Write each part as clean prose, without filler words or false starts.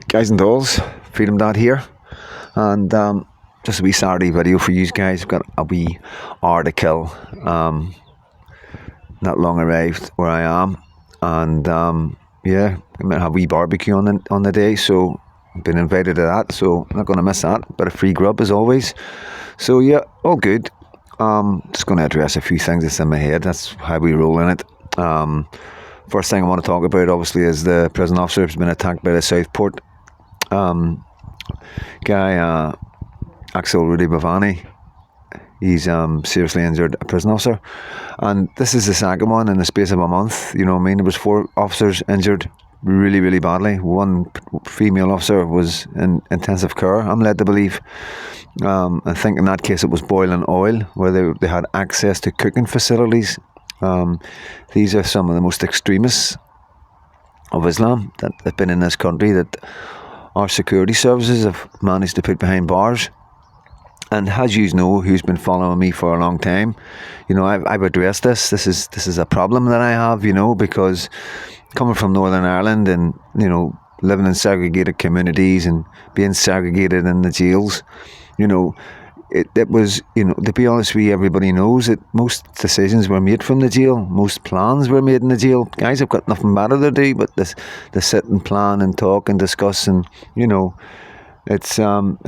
Guys and dolls, Freedom Dad here, and just a wee Saturday video for you guys. I've got a wee hour to kill. Not long arrived where I am, and yeah, I might have a wee barbecue on the day, so I've been invited to that, so I'm not going to miss that. Bit of free grub as always. So yeah, all good. Just going to address a few things that's in my head. That's how we roll in it. First thing I want to talk about, obviously, is the prison officer who's been attacked by the Southport guy, Axel Rudy Bavani. He's seriously injured, a prison officer, and this is the second one in the space of a month. You know what I mean? There was 4 officers injured really, really badly. One female officer was in intensive care, I'm led to believe. I think in that case it was boiling oil, where they had access to cooking facilities. These are some of the most extremists of Islam that have been in this country, that our security services have managed to put behind bars. And as you know, who's been following me for a long time, you know, I've addressed this. This is a problem that I have, you know, because coming from Northern Ireland and, you know, living in segregated communities and being segregated in the jails, you know, it was, you know, to be honest with you, everybody knows that most decisions were made from the jail. Most plans were made in the jail. Guys have got nothing better to do but to sit and plan and talk and discuss, and, you know, it's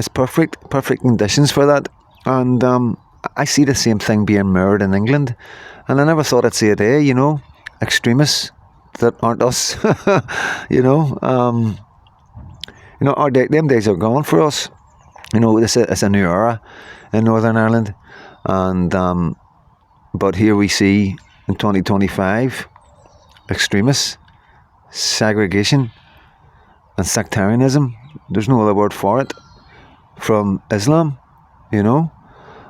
perfect conditions for that. And I see the same thing being mirrored in England, and I never thought I'd see a day, you know, extremists that aren't us. You know, them days are gone for us. You know, it's a new era in Northern Ireland, and but here we see in 2025 extremists, segregation, and sectarianism. There's no other word for it, from Islam, you know,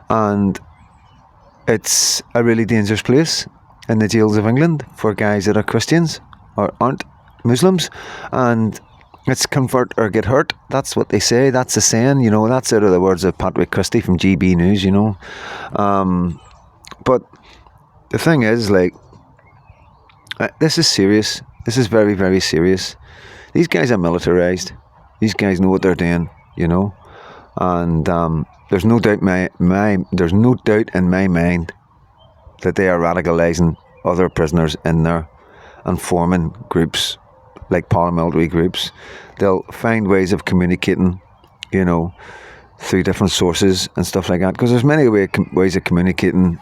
and it's a really dangerous place in the jails of England for guys that are Christians or aren't Muslims, and it's convert or get hurt. That's what they say. That's the saying, you know. That's out of the words of Patrick Christie from GB News, you know. But the thing is, like, this is serious. This is very, very serious. These guys are militarised. These guys know what they're doing, you know. And there's no doubt there's no doubt in my mind that they are radicalising other prisoners in there and forming groups, like paramilitary groups. They'll find ways of communicating, you know, through different sources and stuff like that, because there's many ways of communicating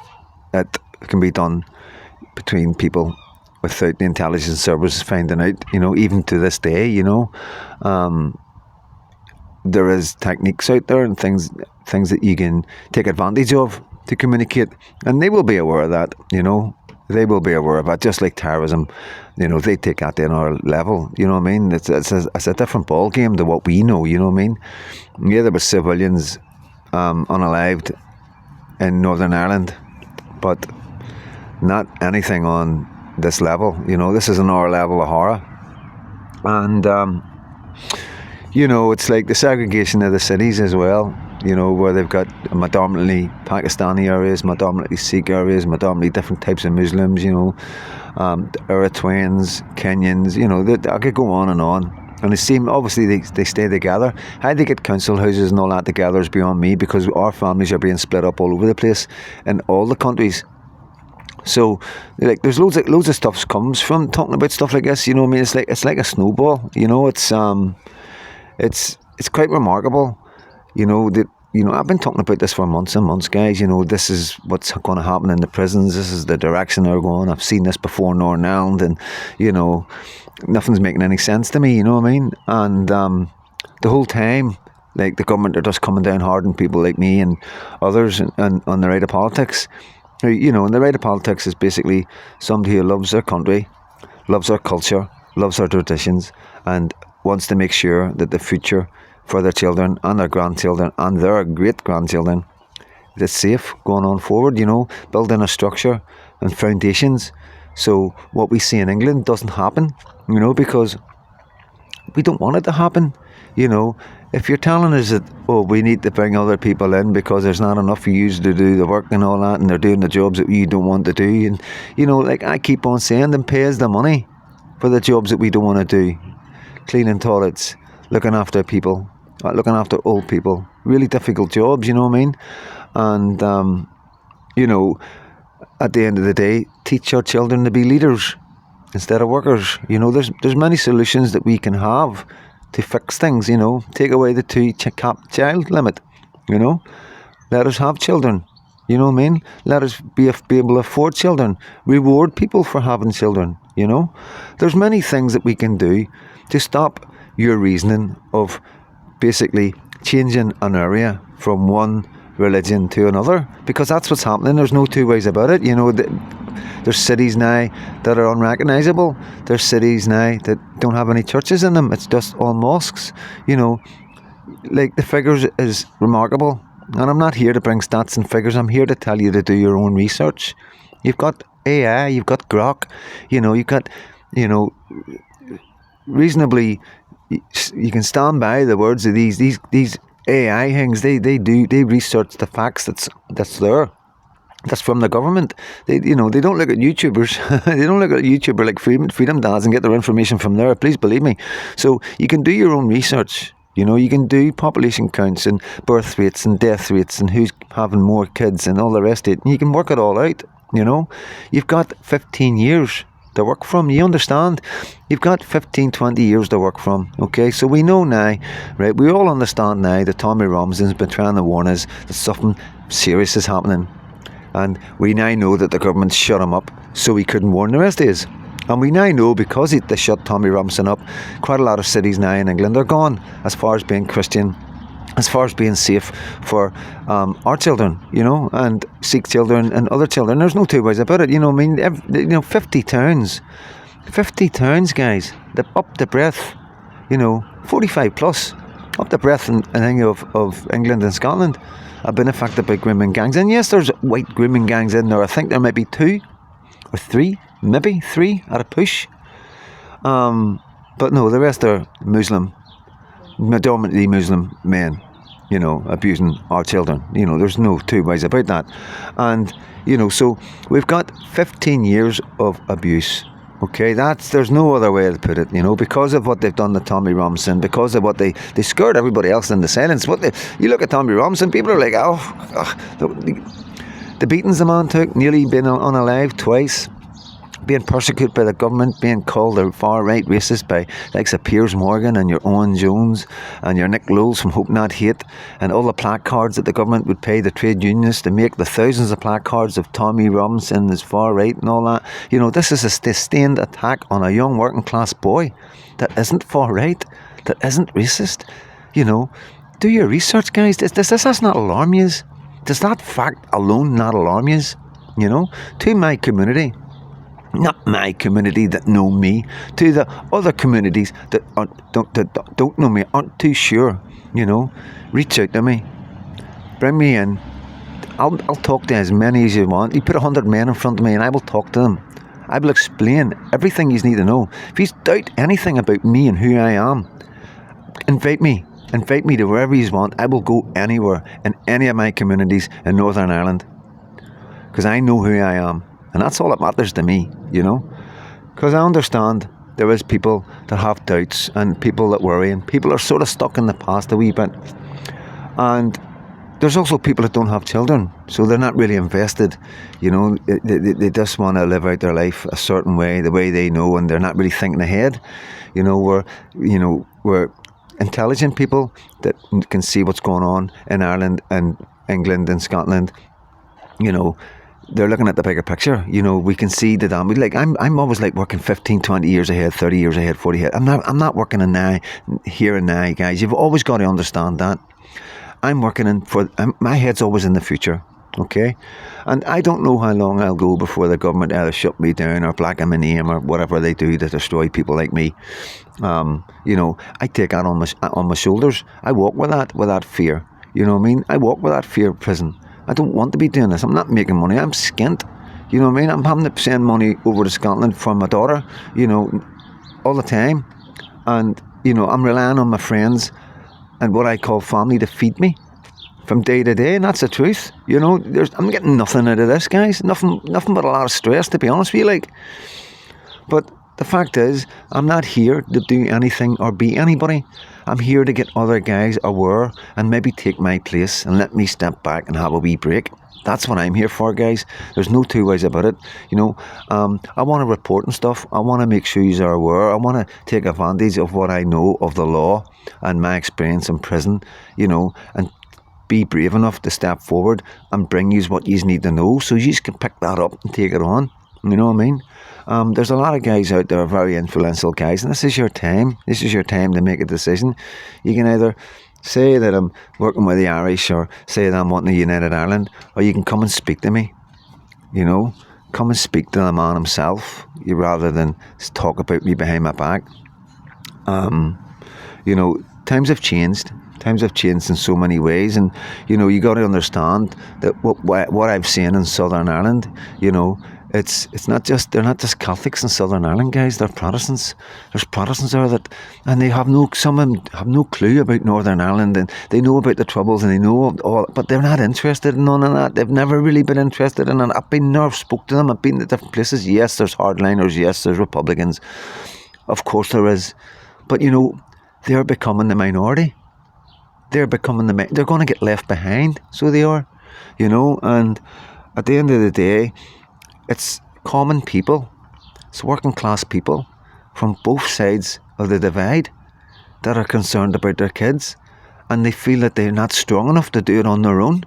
that can be done between people without the intelligence services finding out, you know, even to this day, you know. There is techniques out there and things that you can take advantage of to communicate, and they will be aware of that, you know. They will be aware of it, just like terrorism. You know, they take that to another level. You know what I mean? It's a different ball game to what we know. You know what I mean? Yeah, there were civilians unalived in Northern Ireland, but not anything on this level. You know, this is another level of horror. And you know, it's like the segregation of the cities as well. You know, where they've got predominantly Pakistani areas, predominantly Sikh areas, predominantly different types of Muslims, you know, Eritreans, Kenyans, you know, I could go on. And it seems, obviously, they stay together. How they get council houses and all that together is beyond me, because our families are being split up all over the place in all the countries. So, like, there's loads of stuff comes from talking about stuff like this, you know what I mean? It's like a snowball, you know, it's quite remarkable. You know, I've been talking about this for months and months, guys. You know, this is what's going to happen in the prisons. This is the direction they're going. I've seen this before in Northern Ireland, and, you know, nothing's making any sense to me, you know what I mean? And the whole time, like, the government are just coming down hard on people like me and others and on the right of politics. You know, and the right of politics is basically somebody who loves their country, loves their culture, loves their traditions, and wants to make sure that the future for their children and their grandchildren and their great-grandchildren is safe going on forward, you know, building a structure and foundations. So what we see in England doesn't happen, you know, because we don't want it to happen. You know, if you're telling us that, oh, we need to bring other people in because there's not enough of you to do the work and all that, and they're doing the jobs that you don't want to do, and, you know, like I keep on saying, then pay us the money for the jobs that we don't want to do. Cleaning toilets, looking after people, looking after old people. Really difficult jobs, you know what I mean? And, you know, at the end of the day, teach our children to be leaders instead of workers. You know, there's many solutions that we can have to fix things, you know. Take away the 2 child limit, you know. Let us have children, you know what I mean? Let us be able to afford children. Reward people for having children, you know. There's many things that we can do to stop your reasoning of basically changing an area from one religion to another, because that's what's happening. There's no two ways about it. You know, there's cities now that are unrecognisable. There's cities now that don't have any churches in them. It's just all mosques. You know, like the figures is remarkable. And I'm not here to bring stats and figures. I'm here to tell you to do your own research. You've got AI, you've got Grok, you know, you've got, you know, reasonably, you can stand by the words of these AI things. They research the facts that's there. That's from the government. They don't look at YouTubers. They don't look at a YouTuber like Freedom Dads and get their information from there. Please believe me. So you can do your own research. You know, you can do population counts and birth rates and death rates and who's having more kids and all the rest of it. And you can work it all out. You know, you've got 15 years to work from. You understand? You've got 15, 20 years to work from. Okay, so we know now, right? We all understand now that Tommy Robson's been trying to warn us that something serious is happening. And we now know that the government shut him up so he couldn't warn the rest of us. And we now know, because they shut Tommy Robinson up, quite a lot of cities now in England are gone as far as being Christian, as far as being safe for our children, you know, and Sikh children and other children. There's no two ways about it, you know. I mean, 50 towns, guys, up the breadth, you know, 45 plus, up the breadth and thing of England and Scotland have been affected by grooming gangs. And yes, there's white grooming gangs in there. I think there might be 2 or 3, maybe 3 at a push. But no, the rest are predominantly Muslim men, you know, abusing our children. You know, there's no two ways about that. And, you know, so we've got 15 years of abuse. Okay, there's no other way to put it, you know, because of what they've done to Tommy Robinson, because of what they scared everybody else into silence. You look at Tommy Robinson, people are like, the beatings the man took, nearly been unalive twice, being persecuted by the government, being called a far-right racist by likes of Piers Morgan and your Owen Jones and your Nick Lowes from Hope Not Hate, and all the placards that the government would pay the trade unionists to make, the thousands of placards of Tommy Robinson as far-right and all that. You know, this is a sustained attack on a young working-class boy that isn't far-right, that isn't racist. You know, do your research, guys. Does this not alarm you? Does that fact alone not alarm you? You know, to my community, not my community that know me, to the other communities that don't know me, aren't too sure, you know, reach out to me, bring me in. I'll talk to as many as you want. You put 100 men in front of me and I will talk to them. I will explain everything you need to know. If you doubt anything about me and who I am, invite me to wherever you want. I will go anywhere in any of my communities in Northern Ireland, because I know who I am. And that's all that matters to me, you know. Because I understand there is people that have doubts and people that worry, and people are sort of stuck in the past a wee bit. And there's also people that don't have children, so they're not really invested, you know. They just want to live out their life a certain way, the way they know, and they're not really thinking ahead. You know, we're intelligent people that can see what's going on in Ireland and England and Scotland, you know. They're looking at the bigger picture. You know, we can see the damage. Like I'm always like working 15, 20 years ahead, 30 years ahead, 40 ahead. I'm not working in now, here and now, guys. You've always got to understand that. I'm working my head's always in the future, okay? And I don't know how long I'll go before the government either shut me down or blacken my name or whatever they do to destroy people like me. You know, I take that on my shoulders. I walk with that fear. You know what I mean? I walk with that fear of prison. I don't want to be doing this. I'm not making money. I'm skint. You know what I mean? I'm having to send money over to Scotland for my daughter, you know, all the time. And, you know, I'm relying on my friends and what I call family to feed me from day to day. And that's the truth. You know, I'm getting nothing out of this, guys. Nothing but a lot of stress, to be honest with you. Like, but the fact is, I'm not here to do anything or be anybody. I'm here to get other guys aware and maybe take my place and let me step back and have a wee break. That's what I'm here for, guys. There's no two ways about it. I want to report and stuff. I want to make sure you are aware. I want to take advantage of what I know of the law and my experience in prison, and be brave enough to step forward and bring you what you need to know so you can pick that up and take it on. You know what I mean? There's a lot of guys out there, very influential guys, and this is your time. This is your time to make a decision. You can either say that I'm working with the Irish, or say that I'm wanting a United Ireland, or you can come and speak to me. Come and speak to the man himself, rather than talk about me behind my back. Times have changed. Times have changed in so many ways, and you got to understand that what I've seen in Southern Ireland, it's not just, they're not just Catholics in Southern Ireland, guys. They're Protestants. There's Protestants there and they some of them have no clue about Northern Ireland, and they know about the Troubles and they know all, but they're not interested in none of that. They've never really been interested in it. I've been there, I've spoke to them, I've been to different places. Yes, there's hardliners. Yes, there's Republicans. Of course there is, but they're becoming the minority. They're going to get left behind. So they are, and at the end of the day, it's common people, it's working class people from both sides of the divide that are concerned about their kids, and they feel that they're not strong enough to do it on their own.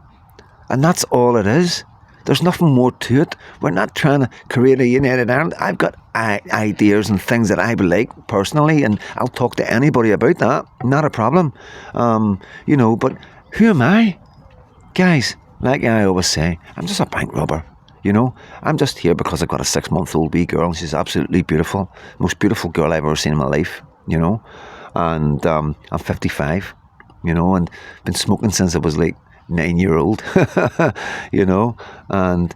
And that's all it is. There's nothing more to it. We're not trying to create a United Ireland. I've got ideas and things that I would like personally, and I'll talk to anybody about that. Not a problem. But who am I? Guys, like I always say, I'm just a bank robber. I'm just here because I've got a 6-month-old wee girl, and she's absolutely beautiful. Most beautiful girl I've ever seen in my life, And I'm 55, and been smoking since I was like 9-year-old, and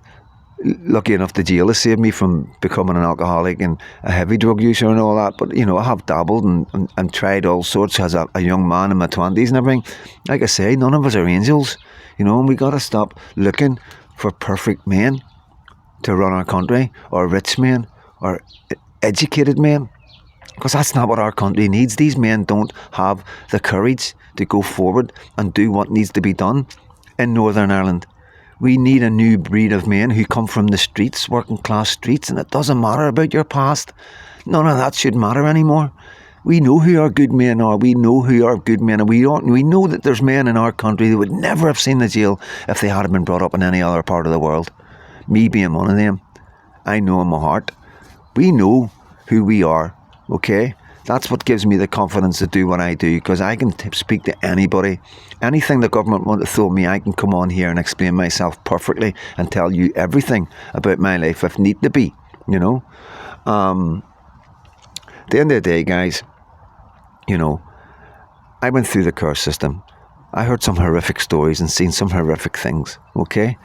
lucky enough the jail has saved me from becoming an alcoholic and a heavy drug user and all that. But I have dabbled and tried all sorts as a young man in my 20s and everything. Like I say, none of us are angels, and we got to stop looking for perfect men to run our country, or rich men, or educated men, because that's not what our country needs. These men don't have the courage to go forward and do what needs to be done in Northern Ireland. We need a new breed of men who come from the streets, working class streets, and it doesn't matter about your past. None of that should matter anymore. We know who our good men are. We know who are good men, and we know that there's men in our country who would never have seen the jail if they had been brought up in any other part of the world. Me being one of them. I know in my heart. We know who we are, okay? That's what gives me the confidence to do what I do, because I can speak to anybody. Anything the government want to throw me, I can come on here and explain myself perfectly and tell you everything about my life if need to be, At the end of the day, guys, I went through the care system. I heard some horrific stories and seen some horrific things, okay?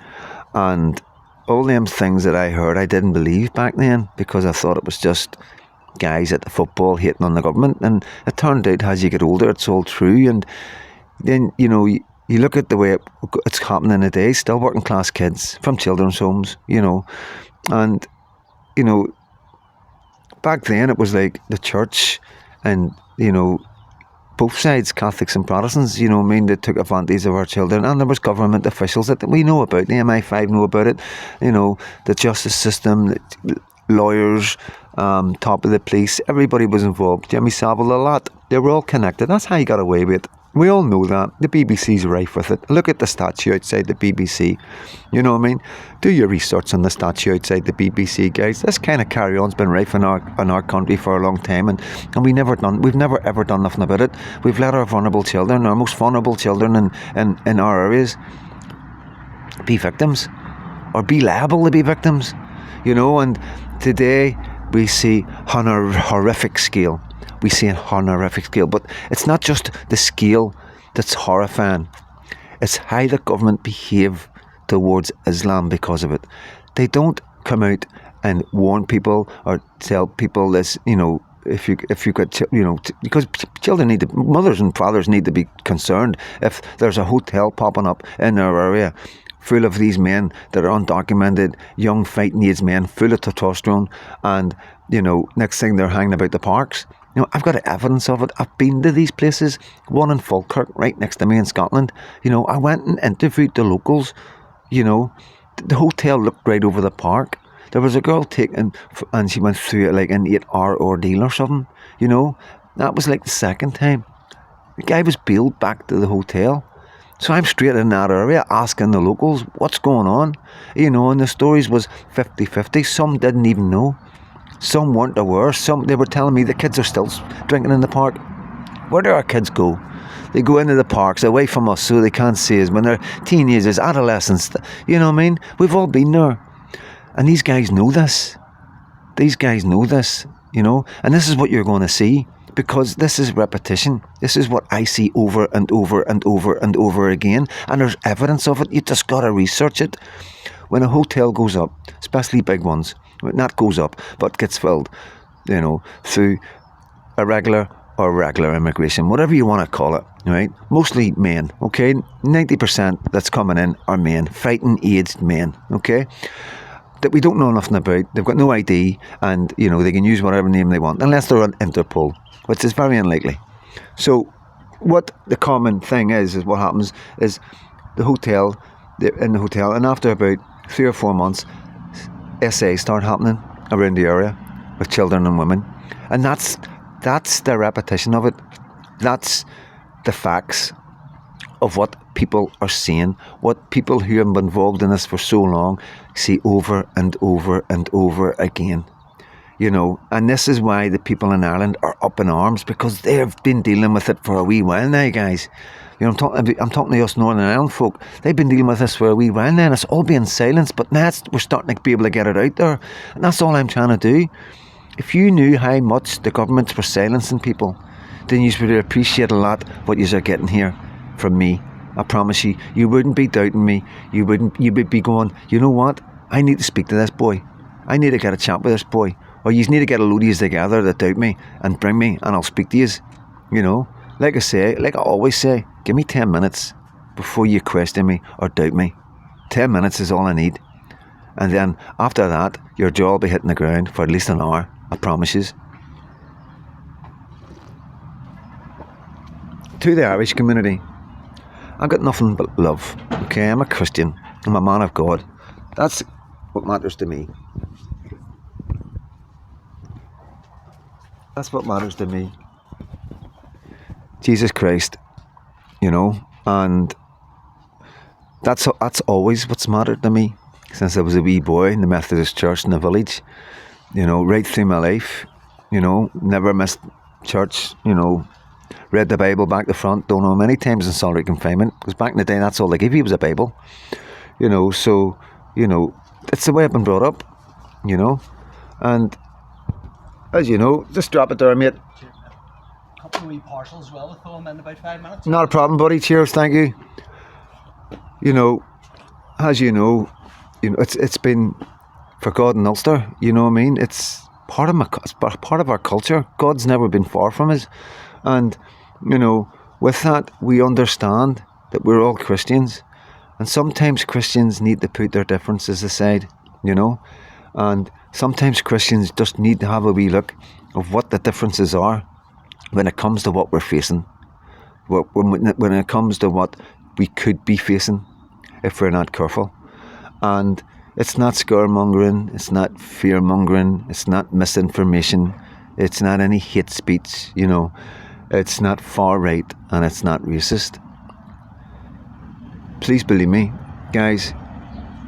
And all them things that I heard, I didn't believe back then, because I thought it was just guys at the football hating on the government. And it turned out, as you get older, it's all true. And then, you look at the way it's happening today, still working class kids from children's homes, And, back then it was like the church and, both sides, Catholics and Protestants, they took advantage of our children. And there was government officials that we know about. The MI5 know about it. The justice system, the lawyers, top of the police, everybody was involved. Jimmy Savile, a lot. They were all connected. That's how you got away with it. We all know that. The BBC's rife with it. Look at the statue outside the BBC. You know what I mean? Do your research on the statue outside the BBC, guys. This kind of carry-on's been rife in our country for a long time, and we've never ever done nothing about it. We've let our vulnerable children, our most vulnerable children in our areas, be victims, or be liable to be victims. And today we see on a horrific scale. But it's not just the scale that's horrifying. It's how the government behave towards Islam because of it. They don't come out and warn people or tell people this, if you got, because mothers and fathers need to be concerned if there's a hotel popping up in their area full of these men that are undocumented, young fighting age men, full of testosterone, and next thing they're hanging about the parks. I've got evidence of it. I've been to these places. One in Falkirk, right next to me in Scotland. I went and interviewed the locals. The hotel looked right over the park. There was a girl taken, and she went through it like an 8-hour ordeal or something. That was like the second time. The guy was bailed back to the hotel. So I'm straight in that area asking the locals, what's going on? And the stories was 50-50. Some didn't even know. Some weren't aware. Some, they were telling me the kids are still drinking in the park. Where do our kids go? They go into the parks away from us so they can't see us when they're teenagers, adolescents. You know what I mean? We've all been there. And these guys know this. These guys know this, and this is what you're going to see, because this is repetition. This is what I see over and over and over and over again, and there's evidence of it. You just got to research it. When a hotel goes up, especially big ones, not goes up, but gets filled, through irregular or regular immigration, whatever you want to call it, right? Mostly men, okay? 90% that's coming in are men, fighting aged men, okay? That we don't know nothing about. They've got no ID, and they can use whatever name they want, unless they're on Interpol, which is very unlikely. So what the common thing is what happens is they're in the hotel, and after about 3 or 4 months, SA start happening around the area with children and women, and that's the repetition of it. That's the facts of what people are seeing, what people who have been involved in this for so long see over and over and over again. And this is why the people in Ireland are up in arms, because they've been dealing with it for a wee while now, guys. I'm talking to us Northern Ireland folk. They've been dealing with this for a wee while now, and it's all being silenced, but now we're starting to be able to get it out there, and that's all I'm trying to do. If you knew how much the governments were silencing people, then you would appreciate a lot what you are getting here from me. I promise you, you wouldn't be doubting me. You would be going, you know what? I need to speak to this boy. I need to get a chat with this boy. Or you need to get a load of you together that doubt me and bring me, and I'll speak to you. Like I always say, give me 10 minutes before you question me or doubt me. 10 minutes is all I need. And then after that, your jaw will be hitting the ground for at least an hour. I promise you. To the Irish community, I've got nothing but love, okay? I'm a Christian. I'm a man of God. That's what matters to me. That's what matters to me. Jesus Christ, and that's always what's mattered to me since I was a wee boy in the Methodist church in the village, right through my life, never missed church, read the Bible back to front, don't know how many times in solitary confinement, because back in the day that's all they gave you was a Bible, so, it's the way I've been brought up, and as you know, just drop it there, mate. A couple of wee parcels as well, we'll throw them in about 5 minutes. Not a problem, buddy, cheers, thank you. As you know, it's been for God and Ulster, you know what I mean? It's part of our culture. God's never been far from us. And, with that, we understand that we're all Christians. And sometimes Christians need to put their differences aside, And sometimes Christians just need to have a wee look of what the differences are when it comes to what we're facing. When it comes to what we could be facing if we're not careful. And it's not scaremongering, it's not fear-mongering, it's not misinformation, it's not any hate speech, It's not far-right and it's not racist. Please believe me, guys,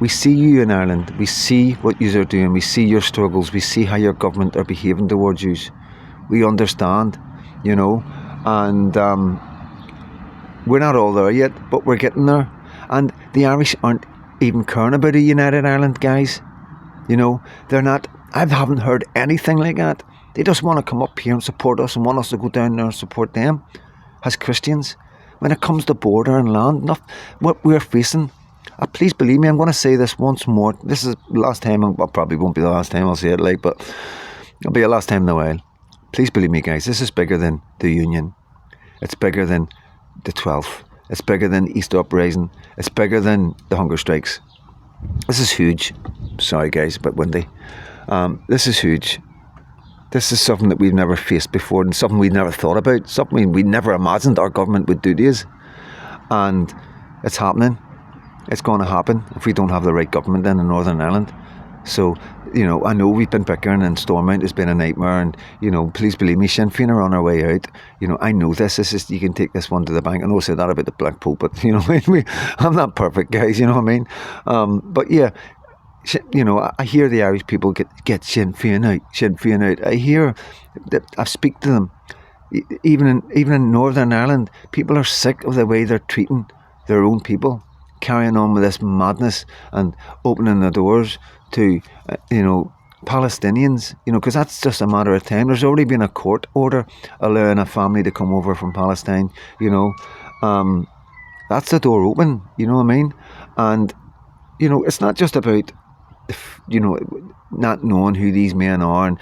we see you in Ireland, we see what you are doing, we see your struggles, we see how your government are behaving towards you. We understand, and we're not all there yet, but we're getting there. And the Irish aren't even caring about a united Ireland, guys. They're not. I haven't heard anything like that. They just want to come up here and support us and want us to go down there and support them as Christians. When it comes to border and land, what we're facing, please believe me, I'm going to say this once more. This is the last time, well, probably won't be the last time I'll say it, but it'll be the last time in a while. Please believe me, guys, this is bigger than the Union. It's bigger than the 12th. It's bigger than the Easter Uprising. It's bigger than the hunger strikes. This is huge. Sorry, guys, a bit windy. This is huge. This is something that we've never faced before, and something we never thought about, something we never imagined our government would do to us. And it's happening. It's going to happen if we don't have the right government in Northern Ireland. So, I know we've been bickering, and Stormont has been a nightmare, and, please believe me, Sinn Féin are on our way out. I know this is just, you can take this one to the bank. I know I said that about the Black Pope, but, I'm not perfect, guys, you know what I mean? But yeah, I hear the Irish people get Sinn Féin out. I hear that, I speak to them. Even in Northern Ireland, people are sick of the way they're treating their own people, carrying on with this madness and opening the doors to, Palestinians, because that's just a matter of time. There's already been a court order allowing a family to come over from Palestine, that's the door open, you know what I mean? And, it's not just about, not knowing who these men are, and,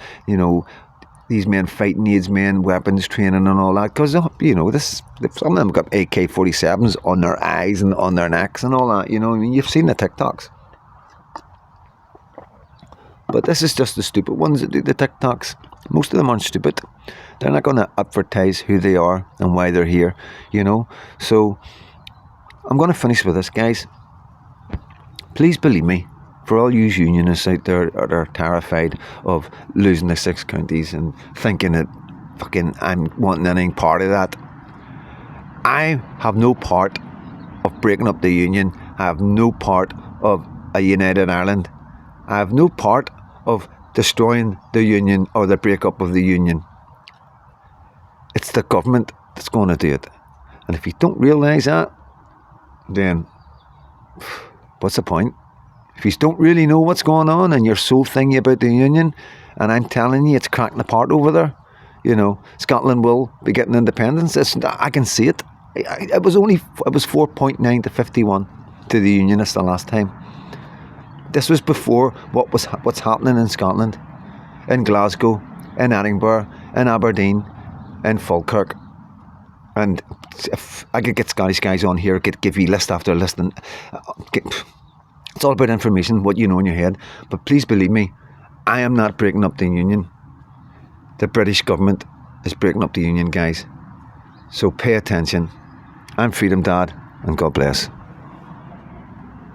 these men fighting these men, weapons training and all that, because, some of them got AK-47s on their eyes and on their necks and all that, you've seen the TikToks. But this is just the stupid ones that do the TikToks. Most of them aren't stupid. They're not going to advertise who they are and why they're here, So, I'm going to finish with this, guys. Please believe me, for all you unionists out there that are terrified of losing the 6 counties and thinking that fucking I'm wanting any part of that, I have no part of breaking up the union. I have no part of a united Ireland. I have no part of destroying the union or the breakup of the union. It's the government that's going to do it. And if you don't realise that, then what's the point? If you don't really know what's going on and you're so thingy about the union, and I'm telling you it's cracking apart over there, Scotland will be getting independence. I can see it. It was 4.9 to 51 to the Unionists the last time. This was before what's happening in Scotland, in Glasgow, in Edinburgh, in Aberdeen, in Falkirk. And if I could get Scottish guys on here, give you list after list, and it's all about information, what you know in your head. But please believe me, I am not breaking up the union. The British government is breaking up the union, guys. So pay attention. I'm Freedom Dad, and God bless.